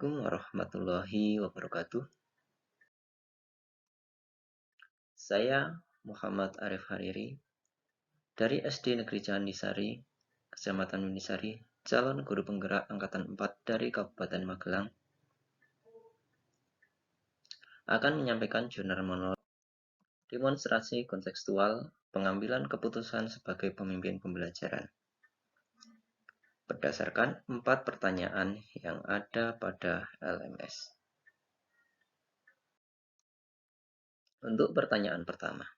Assalamualaikum warahmatullahi wabarakatuh. Saya Muhammad Arif Hariri dari SD Negeri Candisari, Kecamatan Unisari, calon guru penggerak angkatan 4 dari Kabupaten Magelang, akan menyampaikan jurnal monolog demonstrasi kontekstual pengambilan keputusan sebagai pemimpin pembelajaran berdasarkan 4 pertanyaan yang ada pada LMS. Untuk pertanyaan pertama,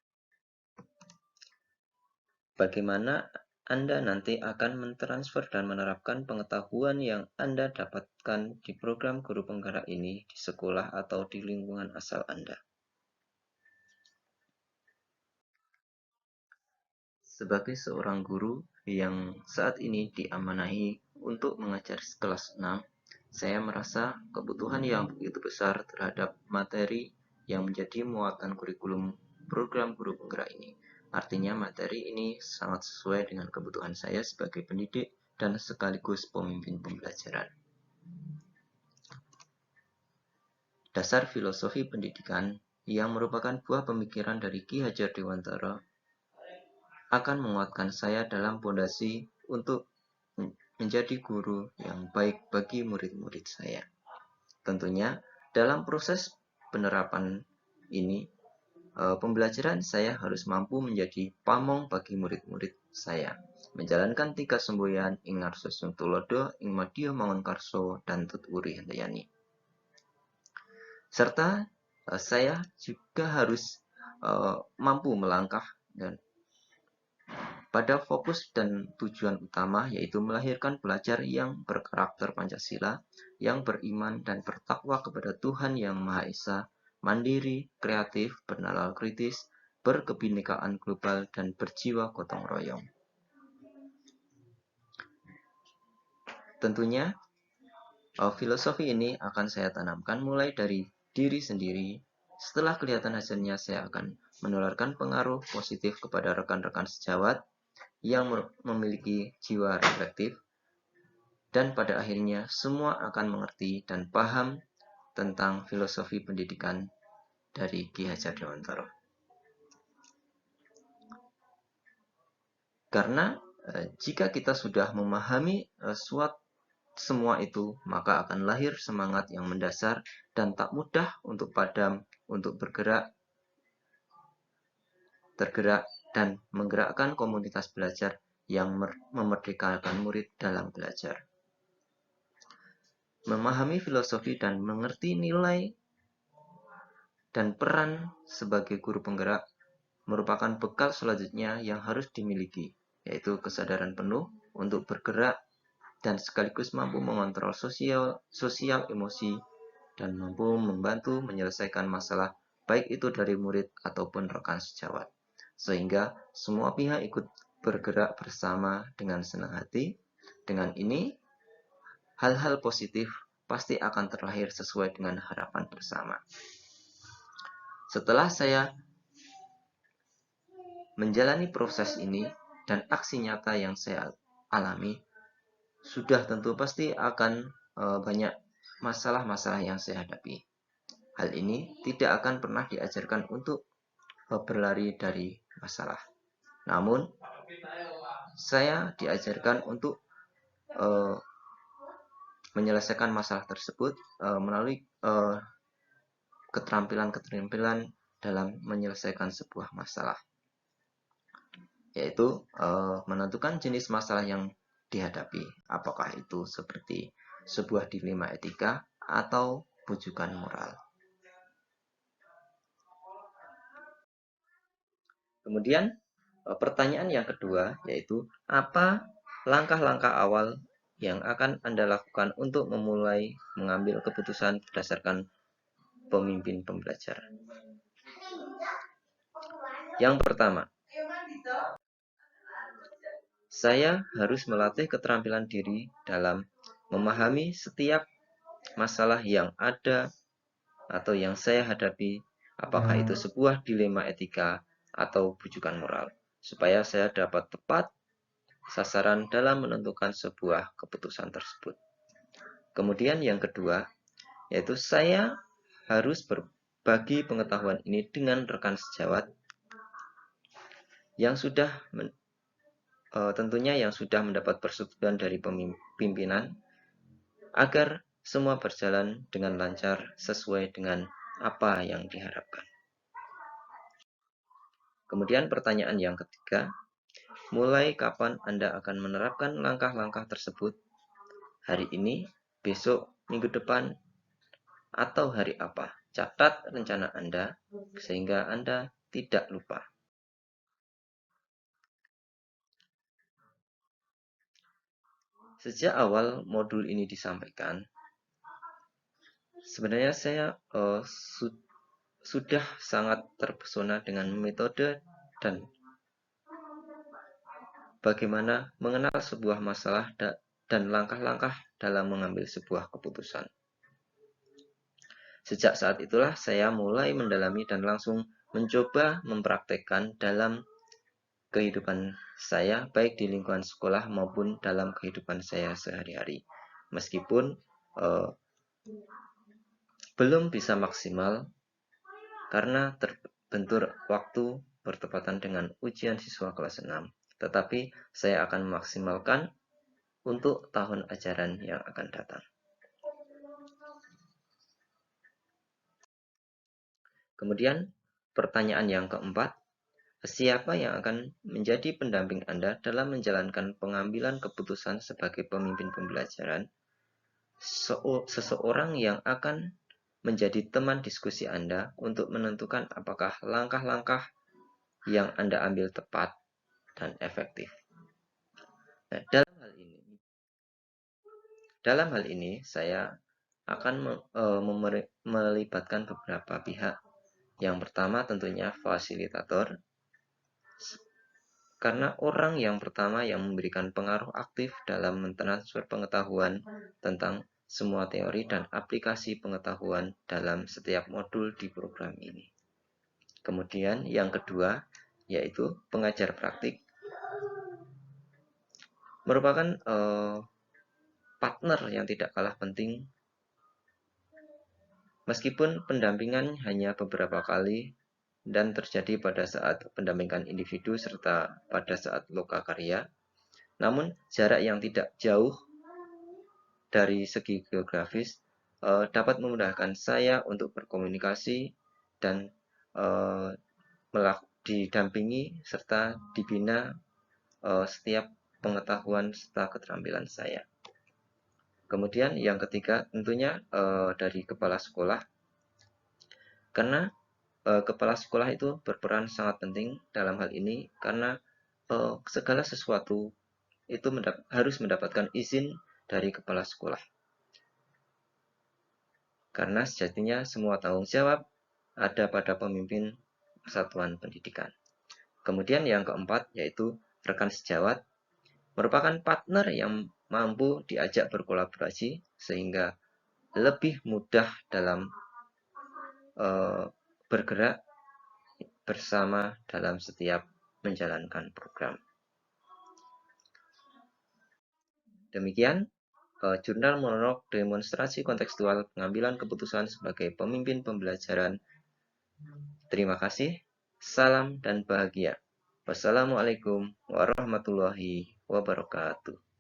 bagaimana Anda nanti akan mentransfer dan menerapkan pengetahuan yang Anda dapatkan di program guru penggerak ini di sekolah atau di lingkungan asal Anda? Sebagai seorang guru yang saat ini diamanahi untuk mengajar kelas 6, saya merasa kebutuhan yang begitu besar terhadap materi yang menjadi muatan kurikulum program guru penggerak ini. Artinya materi ini sangat sesuai dengan kebutuhan saya sebagai pendidik dan sekaligus pemimpin pembelajaran. Dasar filosofi pendidikan yang merupakan buah pemikiran dari Ki Hajar Dewantara akan menguatkan saya dalam pondasi untuk menjadi guru yang baik bagi murid-murid saya. Tentunya dalam proses penerapan ini, pembelajaran saya harus mampu menjadi pamong bagi murid-murid saya, menjalankan 3 semboyan ing ngarsa sing tulodo, ing madya mangun karso, dan tuturi handayani. Serta saya juga harus mampu melangkah dan pada fokus dan tujuan utama, yaitu melahirkan pelajar yang berkarakter Pancasila, yang beriman dan bertakwa kepada Tuhan Yang Maha Esa, mandiri, kreatif, bernalar kritis, berkebinekaan global, dan berjiwa gotong royong. Tentunya, filosofi ini akan saya tanamkan mulai dari diri sendiri. Setelah kelihatan hasilnya, saya akan menularkan pengaruh positif kepada rekan-rekan sejawat yang memiliki jiwa reflektif, dan pada akhirnya semua akan mengerti dan paham tentang filosofi pendidikan dari Ki Hajar Dewantara. Karena jika kita sudah memahami semua itu, maka akan lahir semangat yang mendasar dan tak mudah untuk padam, untuk tergerak dan menggerakkan komunitas belajar yang memerdekakan murid dalam belajar. Memahami filosofi dan mengerti nilai dan peran sebagai guru penggerak merupakan bekal selanjutnya yang harus dimiliki, yaitu kesadaran penuh untuk bergerak dan sekaligus mampu mengontrol sosial emosi dan mampu membantu menyelesaikan masalah baik itu dari murid ataupun rekan sejawat, sehingga semua pihak ikut bergerak bersama dengan senang hati. Dengan ini, hal-hal positif pasti akan terlahir sesuai dengan harapan bersama. Setelah saya menjalani proses ini dan aksi nyata yang saya alami, sudah tentu pasti akan banyak masalah-masalah yang saya hadapi. Hal ini tidak akan pernah diajarkan untuk berlari dari masalah. Namun, saya diajarkan untuk menyelesaikan masalah tersebut melalui keterampilan-keterampilan dalam menyelesaikan sebuah masalah, yaitu menentukan jenis masalah yang dihadapi, apakah itu seperti sebuah dilema etika atau bujukan moral. Kemudian pertanyaan yang kedua, yaitu apa langkah-langkah awal yang akan Anda lakukan untuk memulai mengambil keputusan berdasarkan pemimpin pembelajar. Yang pertama, saya harus melatih keterampilan diri dalam memahami setiap masalah yang ada atau yang saya hadapi, apakah itu sebuah dilema etika atau bujukan moral, supaya saya dapat tepat sasaran dalam menentukan sebuah keputusan tersebut. Kemudian yang kedua, yaitu saya harus berbagi pengetahuan ini dengan rekan sejawat yang sudah tentunya yang sudah mendapat persetujuan dari pimpinan agar semua berjalan dengan lancar sesuai dengan apa yang diharapkan. Kemudian pertanyaan yang ketiga, mulai kapan Anda akan menerapkan langkah-langkah tersebut? Hari ini, besok, minggu depan, atau hari apa? Catat rencana Anda sehingga Anda tidak lupa. Sejak awal modul ini disampaikan, sebenarnya saya sudah sangat terpesona dengan metode dan bagaimana mengenal sebuah masalah dan langkah-langkah dalam mengambil sebuah keputusan. Sejak saat itulah saya mulai mendalami dan langsung mencoba mempraktekkan dalam kehidupan saya, baik di lingkungan sekolah maupun dalam kehidupan saya sehari-hari. Meskipun belum bisa maksimal karena terbentur waktu bertepatan dengan ujian siswa kelas 6. Tetapi saya akan memaksimalkan untuk tahun ajaran yang akan datang. Kemudian pertanyaan yang keempat, siapa yang akan menjadi pendamping Anda dalam menjalankan pengambilan keputusan sebagai pemimpin pembelajaran? Seseorang yang akan menjadi teman diskusi Anda untuk menentukan apakah langkah-langkah yang Anda ambil tepat dan efektif. Nah, dalam hal ini saya akan melibatkan beberapa pihak. Yang pertama tentunya fasilitator, karena orang yang pertama yang memberikan pengaruh aktif dalam mentransfer pengetahuan tentang semua teori dan aplikasi pengetahuan dalam setiap modul di program ini. Kemudian yang kedua yaitu pengajar praktik, merupakan partner yang tidak kalah penting. Meskipun pendampingan hanya beberapa kali dan terjadi pada saat pendampingan individu serta pada saat loka karya, namun jarak yang tidak jauh dari segi geografis dapat memudahkan saya untuk berkomunikasi dan didampingi serta dibina setiap pengetahuan serta keterampilan saya. Kemudian yang ketiga tentunya dari kepala sekolah, karena kepala sekolah itu berperan sangat penting dalam hal ini karena segala sesuatu itu harus mendapatkan izin dari kepala sekolah. Karena sejatinya semua tanggung jawab ada pada pemimpin satuan pendidikan. Kemudian yang keempat yaitu rekan sejawat, merupakan partner yang mampu diajak berkolaborasi sehingga lebih mudah dalam bergerak bersama dalam setiap menjalankan program. Demikian jurnal monolog demonstrasi kontekstual pengambilan keputusan sebagai pemimpin pembelajaran. Terima kasih, salam dan bahagia. Wassalamualaikum warahmatullahi wabarakatuh.